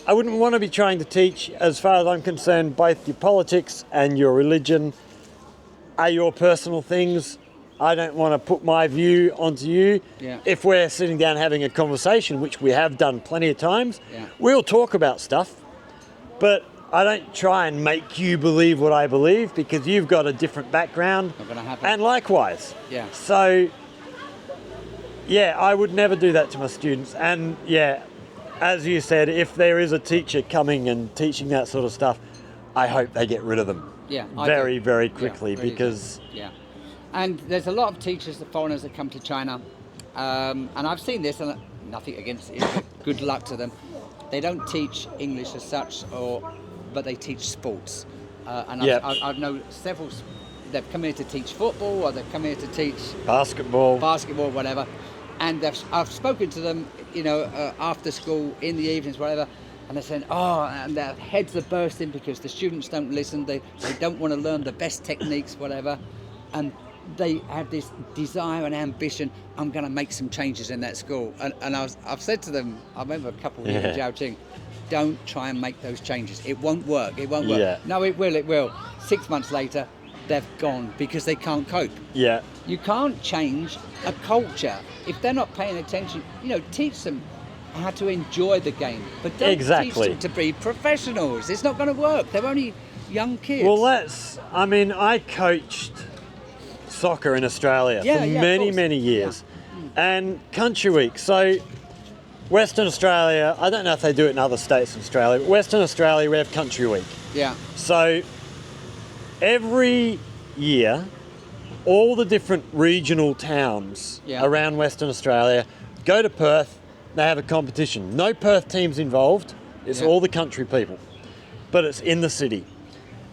I wouldn't want to be trying to teach. As far as I'm concerned, both your politics and your religion are your personal things. I don't want to put my view onto you. Yeah. If we're sitting down having a conversation, which we have done plenty of times, we'll talk about stuff, but I don't try and make you believe what I believe because you've got a different background. Not gonna happen. And likewise. Yeah. So, yeah, I would never do that to my students. And yeah, as you said, if there is a teacher coming and teaching that sort of stuff, I hope they get rid of them. Yeah, I very, do. very quickly Yeah, really because do. Yeah, and there's a lot of teachers, the foreigners that come to China, and I've seen this, and nothing against it. Good luck to them. They don't teach English as such, but they teach sports. And I've known several. They've come here to teach football, or they've come here to teach basketball, whatever. And I've spoken to them, after school, in the evenings, whatever. And they're saying, and their heads are bursting because the students don't listen. They don't want to learn the best techniques, whatever. And they have this desire and ambition. I'm going to make some changes in that school. And I've said to them, I remember a couple here in Jiaoqing, don't try and make those changes. It won't work. It won't work. Yeah. No, it will. It will. 6 months later, they've gone because they can't cope. Yeah. You can't change a culture if they're not paying attention. Teach them how to enjoy the game, but don't teach them to be professionals. It's not going to work. They're only young kids. Well, I coached soccer in Australia Yeah, for yeah, of many, course. many years. And Country Week. So Western Australia, I don't know if they do it in other states in Australia, but Western Australia, we have Country Week. Yeah. So every year, all the different regional towns Yeah. around Western Australia go to Perth, they have a competition. No Perth teams involved, it's Yeah. all the country people, but it's in the city.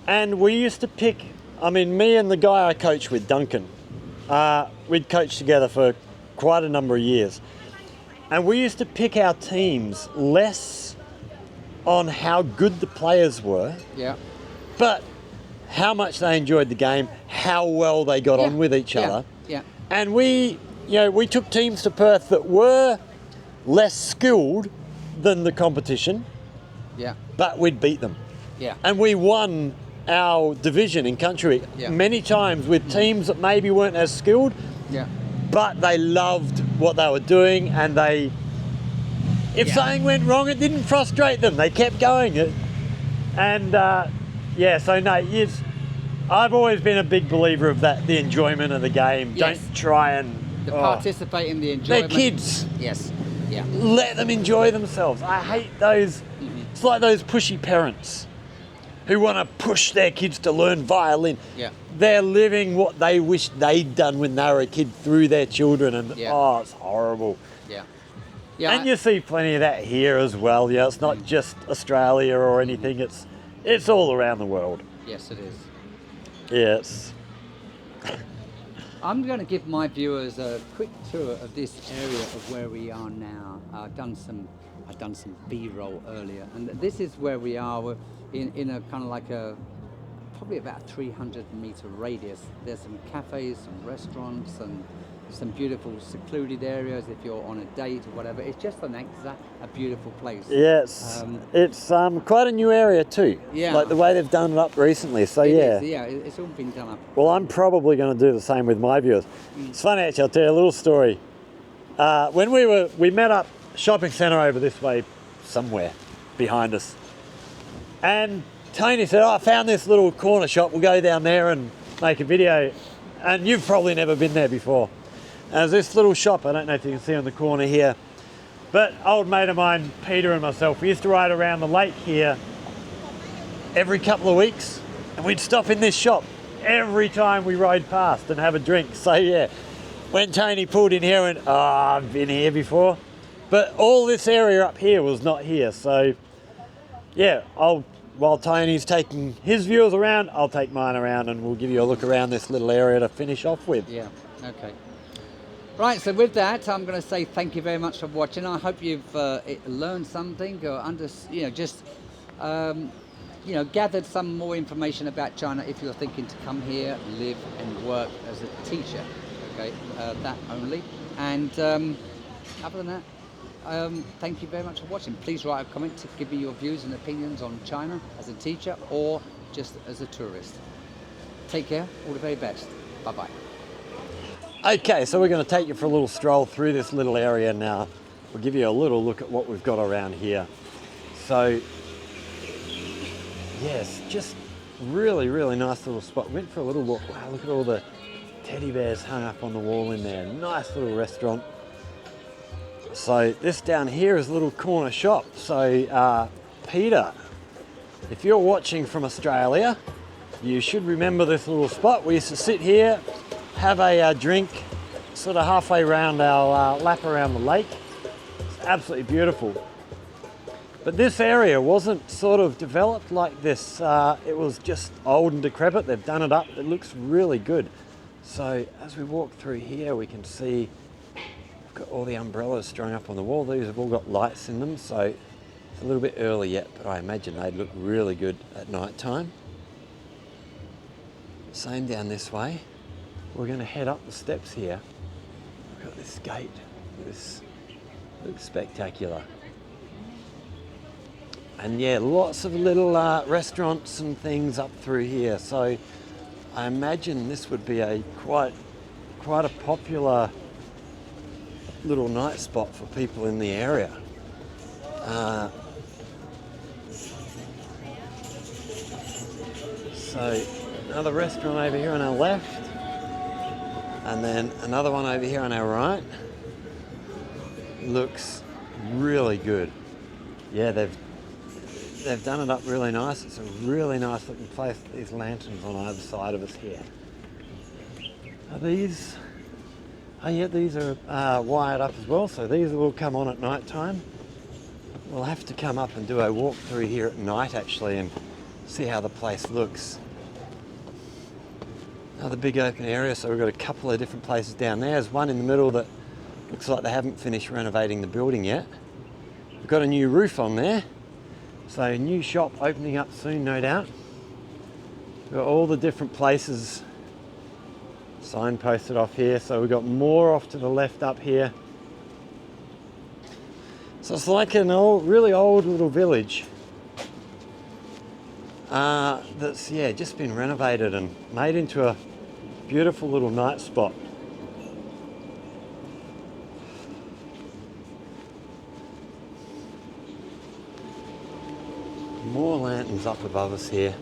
And we used to pick, I mean, me and the guy I coach with, Duncan, we'd coached together for quite a number of years. And we used to pick our teams less on how good the players were, Yeah. but how much they enjoyed the game, how well they got on with each other. Yeah. And we took teams to Perth that were less skilled than the competition, Yeah. but we'd beat them. Yeah. And we won our division in country Yeah. many times with teams that maybe weren't as skilled, Yeah. but they loved what they were doing, and if Yeah. something went wrong, it didn't frustrate them. They kept going. I've always been a big believer of that, the enjoyment of the game. Yes. Don't try and Participate in the they're enjoyment. kids. Yes. Yeah. Let them enjoy themselves. I hate those. It's like those pushy parents who want to push their kids to learn violin. Yeah. They're living what they wish they'd done when they were a kid through their children, and Yeah. it's horrible. Yeah. Yeah. And you see plenty of that here as well. Yeah, it's not just Australia or anything. It's all around the world. Yes, it is. Yes. I'm going to give my viewers a quick tour of this area of where we are now. I've done some B-roll earlier, and this is where we are. We're in a kind of like probably about a 300-meter radius. There's some cafes, some restaurants, and some beautiful secluded areas if you're on a date or whatever. It's just a beautiful place. Yes. It's quite a new area too. Yeah. Like the way they've done it up recently. So It yeah. is, yeah, it's all been done up. Well, I'm probably going to do the same with my viewers. It's funny actually. I'll tell you a little story. When we met up shopping centre over this way, somewhere behind us, and Tony said, "Oh, I found this little corner shop. We'll go down there and make a video." And you've probably never been there before. And there's this little shop. I don't know if you can see on the corner here, but old mate of mine, Peter, and myself, we used to ride around the lake here every couple of weeks, and we'd stop in this shop every time we rode past and have a drink. So yeah, when Tony pulled in here, and I've been here before, but all this area up here was not here. So yeah, while Tony's taking his viewers around, I'll take mine around, and we'll give you a look around this little area to finish off with. Yeah, okay. Right, so with that, I'm going to say thank you very much for watching. I hope you've learned something, or gathered some more information about China if you're thinking to come here, live and work as a teacher. Okay, that only. And other than that, thank you very much for watching. Please write a comment to give me your views and opinions on China as a teacher or just as a tourist. Take care, all the very best. Bye-bye. Okay, so we're going to take you for a little stroll through this little area now. We'll give you a little look at what we've got around here. So, yes, just really, really nice little spot. Went for a little walk. Wow, look at all the teddy bears hung up on the wall in there. Nice little restaurant. So this down here is a little corner shop. So, Peter, if you're watching from Australia, you should remember this little spot. We used to sit here, have a drink, sort of halfway around our lap around the lake. It's absolutely beautiful. But this area wasn't sort of developed like this. It was just old and decrepit. They've done it up. It looks really good. So as we walk through here, we can see we've got all the umbrellas strung up on the wall. These have all got lights in them, so it's a little bit early yet, but I imagine they'd look really good at night time. Same down this way. We're going to head up the steps here. We've got this gate. This looks spectacular. And yeah, lots of little restaurants and things up through here. So I imagine this would be a quite a popular little night spot for people in the area. So another restaurant over here on our left. And then another one over here on our right. Looks really good. Yeah, they've done it up really nice. It's a really nice looking place. These lanterns on either side of us here. Are these? Oh yeah, these are wired up as well, so these will come on at night time. We'll have to come up and do a walk through here at night actually and see how the place looks. Another big open area, so we've got a couple of different places down there. There's one in the middle that looks like they haven't finished renovating the building yet. We've got a new roof on there, so a new shop opening up soon, no doubt. We've got all the different places signposted off here, so we've got more off to the left up here. So it's like an old, really old little village that's just been renovated and made into a beautiful little night spot. More lanterns up above us here.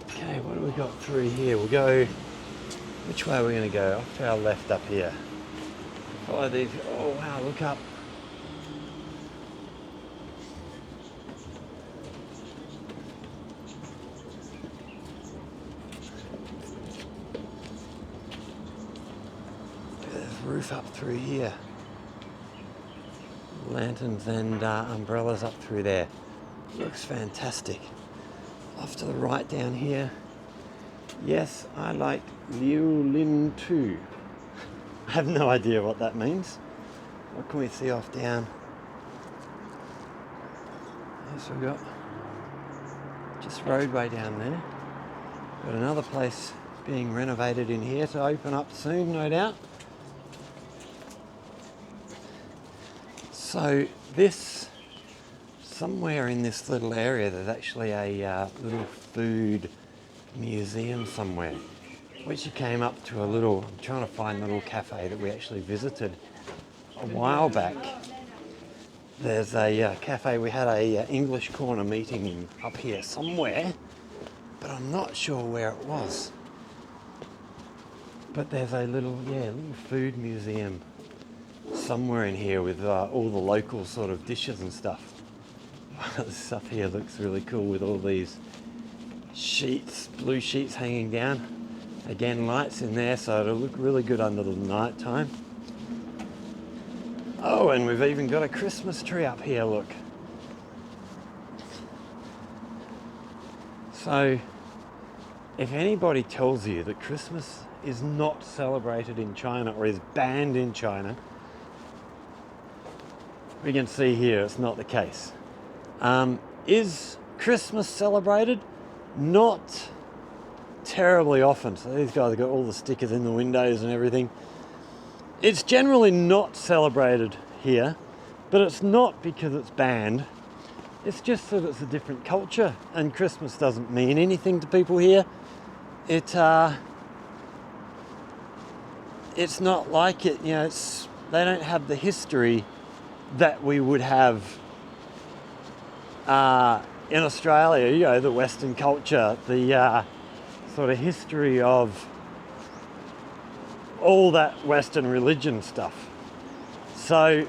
Okay, what do we got through here? We'll go, which way are we going to go? Off to our left up here. Follow these. Oh wow, look up. There's a roof up through here. Lanterns and umbrellas up through there. Looks fantastic. Off to the right down here. Yes, I like Liu Lin too. I have no idea what that means. What can we see off down? Yes, we've got just roadway down there. Got another place being renovated in here to open up soon, no doubt. So this, somewhere in this little area, there's actually a little food museum somewhere. We actually came up to I'm trying to find a little cafe that we actually visited a while back. There's a cafe, we had a English corner meeting up here somewhere, but I'm not sure where it was. But there's a little food museum somewhere in here with all the local sort of dishes and stuff. This stuff here looks really cool with all these sheets, blue sheets hanging down. Again, lights in there, so it'll look really good under the night time. Oh, and we've even got a Christmas tree up here, look. So, if anybody tells you that Christmas is not celebrated in China or is banned in China, we can see here it's not the case. Is Christmas celebrated? Not terribly often. So these guys have got all the stickers in the windows and everything. It's generally not celebrated here, but it's not because it's banned. It's just that it's a different culture, and Christmas doesn't mean anything to people here. It's not like it, they don't have the history that we would have in Australia, the Western culture, the sort of history of all that Western religion stuff. So,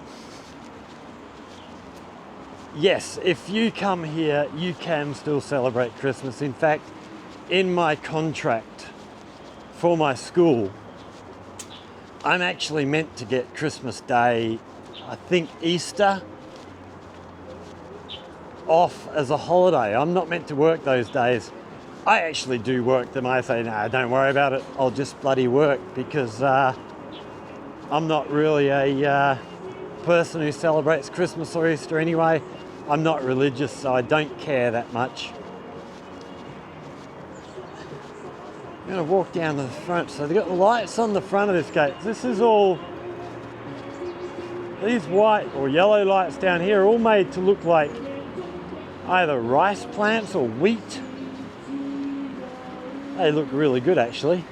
yes, if you come here, you can still celebrate Christmas. In fact, in my contract for my school, I'm actually meant to get Christmas Day, I think Easter, off as a holiday. I'm not meant to work those days. I actually do work them. I say, no, don't worry about it. I'll just bloody work because I'm not really a person who celebrates Christmas or Easter anyway. I'm not religious, so I don't care that much. I'm going to walk down to the front. So they've got the lights on the front of this gate. This is all, these white or yellow lights down here are all made to look like either rice plants or wheat. They look really good actually.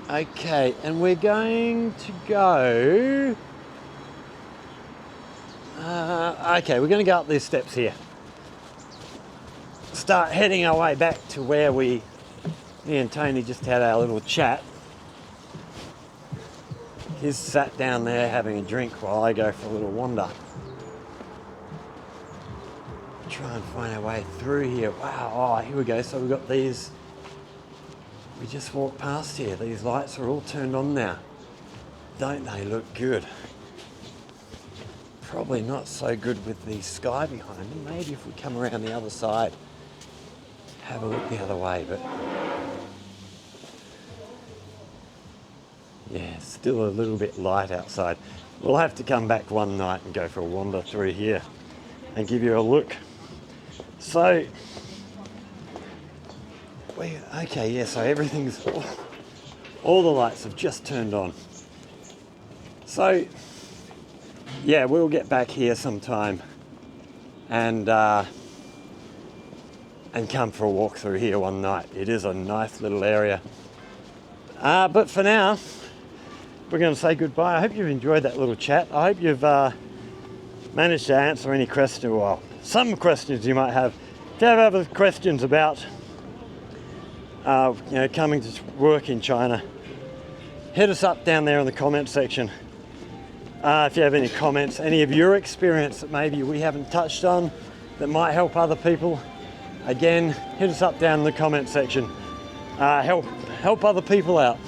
Okay, and we're going to go... we're going to go up these steps here. start heading our way back to where me and Tony just had our little chat. He's sat down there having a drink while I go for a little wander. Try and find our way through here. Wow, oh, here we go. So we've got these, we just walked past here. These lights are all turned on now. Don't they look good? Probably not so good with the sky behind me. Maybe if we come around the other side, have a look the other way, but yeah, still a little bit light outside. We'll have to come back one night and go for a wander through here and give you a look. So, okay, yeah, so everything's, all the lights have just turned on. So, yeah, we'll get back here sometime and come for a walk through here one night. It is a nice little area. But for now, we're going to say goodbye. I hope you've enjoyed that little chat. I hope you've managed to answer any question, well, some questions you might have. If you have other questions about coming to work in China, hit us up down there in the comment section. If you have any comments, any of your experience that maybe we haven't touched on that might help other people, again, hit us up down in the comment section. Help other people out.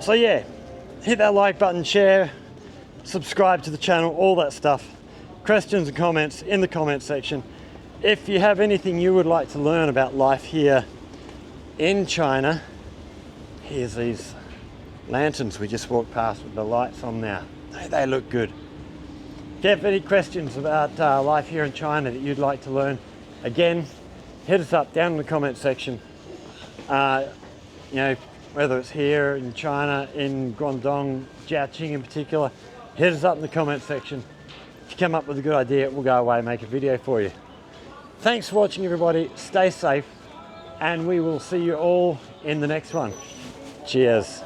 So yeah, hit that like button, share, subscribe to the channel, all that stuff. Questions and comments in the comment section. If you have anything you would like to learn about life here in China, here's these lanterns we just walked past with the lights on now. They look good. If you have any questions about life here in China that you'd like to learn, again, hit us up down in the comment section. Whether it's here in China, in Guangdong, Jiaoqing in particular, hit us up in the comment section. If you come up with a good idea, we'll go away and make a video for you. Thanks for watching, everybody. Stay safe, and we will see you all in the next one. Cheers.